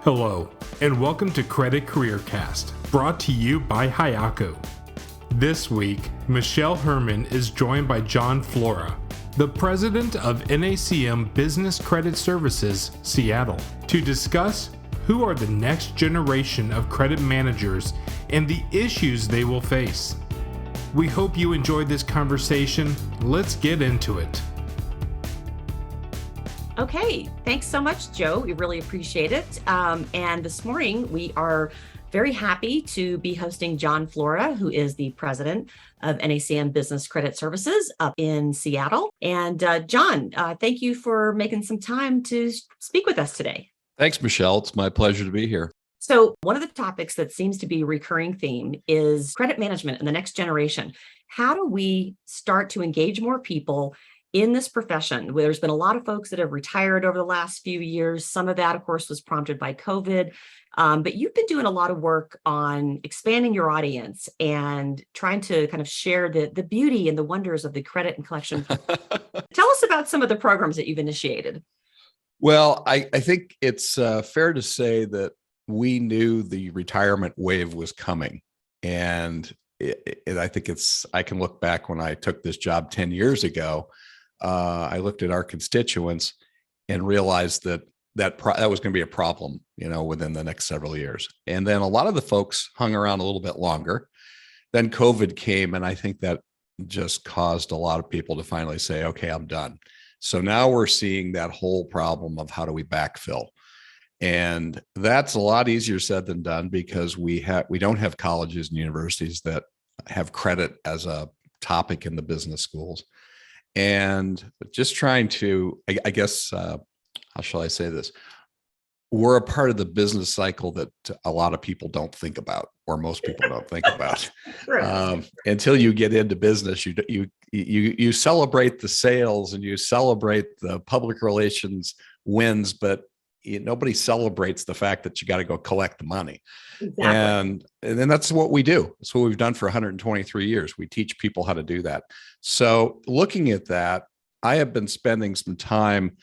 Hello, and welcome to Credit Careercast, brought to you by Highako. This week, Michelle Herman is joined by Jon Flora, the president of NACM Business Credit Services, Seattle, to discuss who are the next generation of credit managers and the issues they will face. We hope you enjoyed this conversation. Let's get into it. Okay, thanks so much, Joe. We really appreciate it. And this morning, we are very happy to be hosting Jon Flora, who is the president of NACM Business Credit Services up in Seattle. And Jon, thank you for making some time to speak with us today. Thanks, Michelle. It's my pleasure to be here. So one of the topics that seems to be a recurring theme is credit management and the next generation. How do we start to engage more people in this profession? Where there's been a lot of folks that have retired over the last few years. Some of that, of course, was prompted by COVID. But you've been doing a lot of work on expanding your audience and trying to kind of share the beauty and the wonders of the credit and collection. Tell us about some of the programs that you've initiated. Well, I think it's fair to say that we knew the retirement wave was coming. And I think I can look back when I took this job 10 years ago. I looked at our constituents and realized that was going to be a problem, within the next several years. And then a lot of the folks hung around a little bit longer. Then COVID came, and I think that just caused a lot of people to finally say, okay, I'm done. So now we're seeing that whole problem of how do we backfill? And that's a lot easier said than done because we don't have colleges and universities that have credit as a topic in the business schools. And just trying to, I guess, how shall I say this? We're a part of the business cycle that a lot of people don't think about, or most people don't think about. Right. Until you get into business, you celebrate the sales and you celebrate the public relations wins, but nobody celebrates the fact that you got to go collect the money. Exactly. And then that's what we do. That's what we've done for 123 years. We teach people how to do that. So looking at that, I have been spending some time,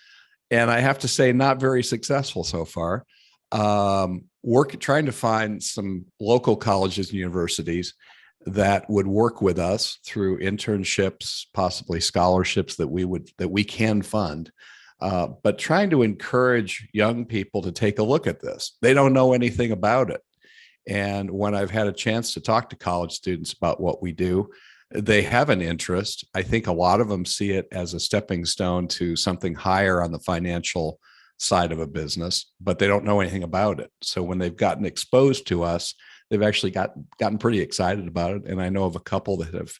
and I have to say, not very successful so far, trying to find some local colleges and universities that would work with us through internships, possibly scholarships that we can fund. But trying to encourage young people to take a look at this. They don't know anything about it. And when I've had a chance to talk to college students about what we do, they have an interest. I think a lot of them see it as a stepping stone to something higher on the financial side of a business, but they don't know anything about it. So when they've gotten exposed to us, they've actually gotten pretty excited about it. And I know of a couple that have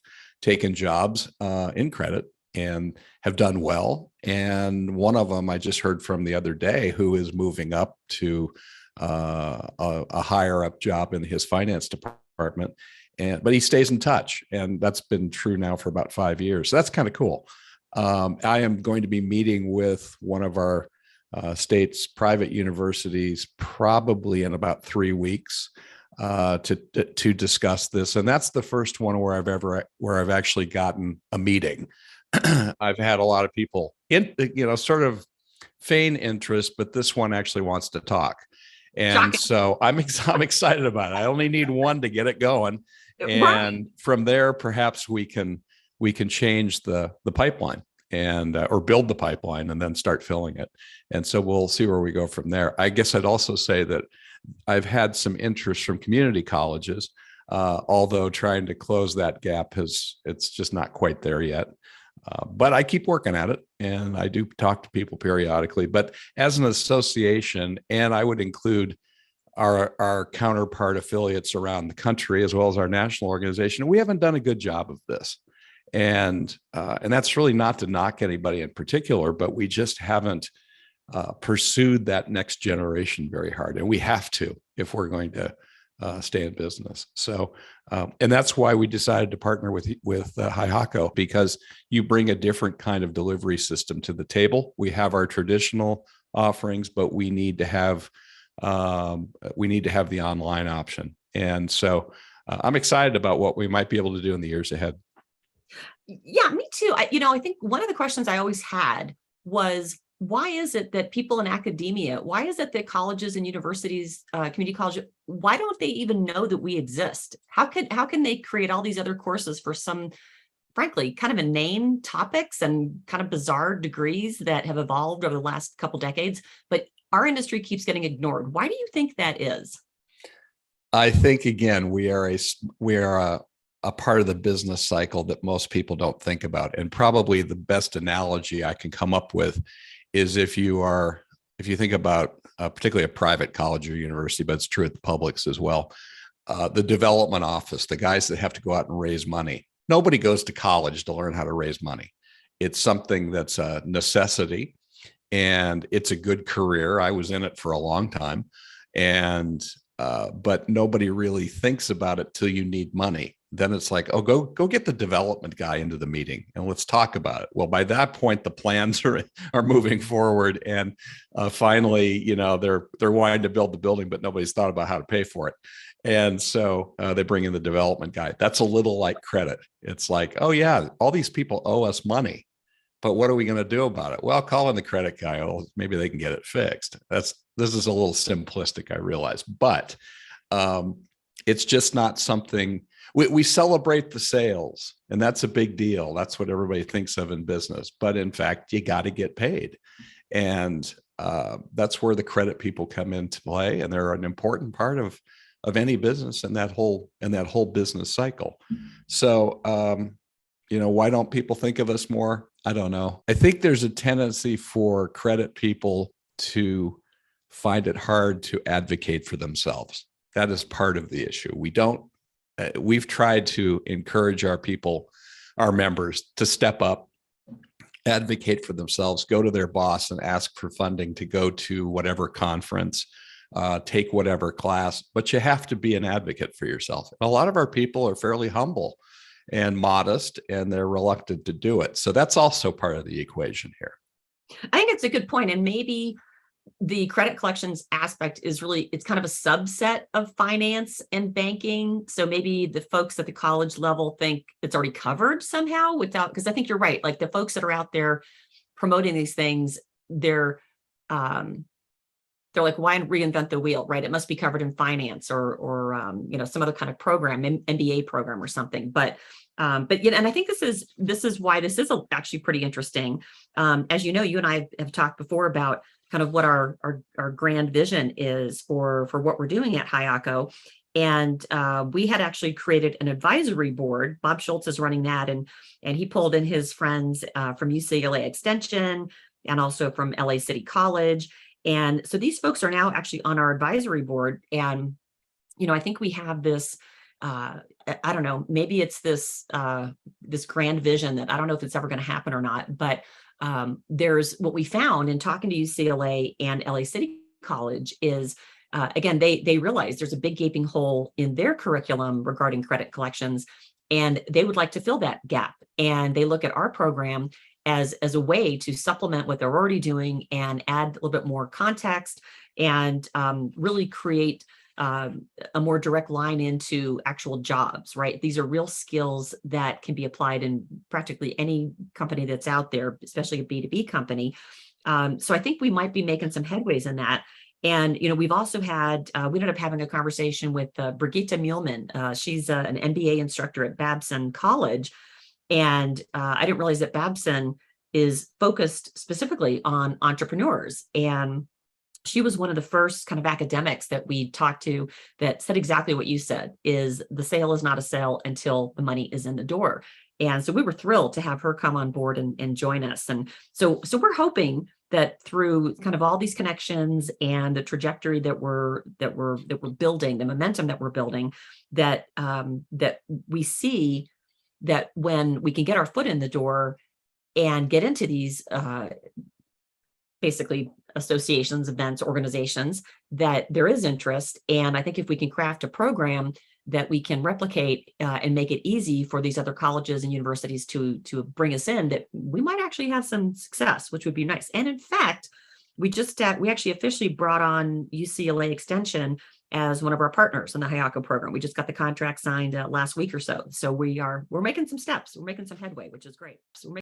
taken jobs in credit and have done well. And one of them I just heard from the other day who is moving up to a higher up job in his finance department. But he stays in touch. And that's been true now for about 5 years. So that's kind of cool. I am going to be meeting with one of our state's private universities probably in about 3 weeks to discuss this. And that's the first one where I've actually gotten a meeting. I've had a lot of people sort of feign interest, but this one actually wants to talk. And Shocking. So I'm excited about it. I only need one to get it going. And from there, perhaps we can change the pipeline and or build the pipeline and then start filling it. And so we'll see where we go from there. I guess I'd also say that I've had some interest from community colleges, although trying to close that gap it's just not quite there yet. But I keep working at it, and I do talk to people periodically. But as an association, and I would include our counterpart affiliates around the country, as well as our national organization, we haven't done a good job of this. And that's really not to knock anybody in particular, but we just haven't pursued that next generation very hard. And we have to if we're going to stay in business. So, and that's why we decided to partner with Highako, because you bring a different kind of delivery system to the table. We have our traditional offerings, but we need to have the online option. And so I'm excited about what we might be able to do in the years ahead. Yeah, me too. I think one of the questions I always had was, why is it that people in academia, why is it that colleges and universities, community colleges, why don't they even know that we exist? How can they create all these other courses for some, frankly, kind of inane topics and kind of bizarre degrees that have evolved over the last couple decades, but our industry keeps getting ignored? Why do you think that is? I think, again, we are a part of the business cycle that most people don't think about. And probably the best analogy I can come up with is if you think about particularly a private college or university, but it's true at the publics as well, the development office, the guys that have to go out and raise money. Nobody goes to college to learn how to raise money. It's something that's a necessity, and it's a good career. I was in it for a long time, but nobody really thinks about it till you need money. Then it's like, oh, go get the development guy into the meeting and let's talk about it. Well, by that point, the plans are moving forward, and finally, they're wanting to build the building, but nobody's thought about how to pay for it. And so they bring in the development guy. That's a little like credit. It's like, oh yeah, all these people owe us money, but what are we going to do about it? Well, call in the credit guy. Oh, maybe they can get it fixed. This is a little simplistic, I realize, but it's just not something. We celebrate the sales, and that's a big deal. That's what everybody thinks of in business. But in fact, you got to get paid. And that's where the credit people come into play. And they're an important part of any business and that whole business cycle. So, why don't people think of us more? I don't know. I think there's a tendency for credit people to find it hard to advocate for themselves. That is part of the issue. We've tried to encourage our members to step up, advocate for themselves, go to their boss and ask for funding to go to whatever conference, take whatever class, but you have to be an advocate for yourself. And a lot of our people are fairly humble and modest, and they're reluctant to do it. So that's also part of the equation here. I think it's a good point. And maybe the credit collections aspect is it's kind of a subset of finance and banking. So maybe the folks at the college level think it's already covered somehow because I think you're right. Like the folks that are out there promoting these things, they're like, why reinvent the wheel, right? It must be covered in finance or some other kind of program, MBA program or something. But and I think this is why this is actually pretty interesting. As you know, you and I have talked before about kind of what our grand vision is for what we're doing at Highako. And we had actually created an advisory board. Bob Schultz is running that, and he pulled in his friends from UCLA Extension and also from LA City College. And so these folks are now actually on our advisory board. And, I think we have this, I don't know, maybe it's this grand vision that I don't know if it's ever going to happen or not, but there's what we found in talking to UCLA and LA City College is, again, they realize there's a big gaping hole in their curriculum regarding credit collections, and they would like to fill that gap. And they look at our program as a way to supplement what they're already doing and add a little bit more context and really create a more direct line into actual jobs, right? These are real skills that can be applied in practically any company that's out there, especially a B2B company. So I think we might be making some headways in that. And, we've also had, we ended up having a conversation with Brigitte Muehlman. She's an MBA instructor at Babson College. And I didn't realize that Babson is focused specifically on entrepreneurs. And she was one of the first kind of academics that we talked to that said exactly what you said, is the sale is not a sale until the money is in the door. And so we were thrilled to have her come on board and join us. And so we're hoping that through kind of all these connections and the trajectory that we're building, the momentum that we're building, that we see that when we can get our foot in the door and get into these basically associations, events, organizations, that there is interest. And I think if we can craft a program that we can replicate and make it easy for these other colleges and universities to bring us in, that we might actually have some success, which would be nice. And in fact, we actually officially brought on UCLA Extension as one of our partners in the Highako program. We just got the contract signed last week or so. So we're making some steps. We're making some headway, which is great. So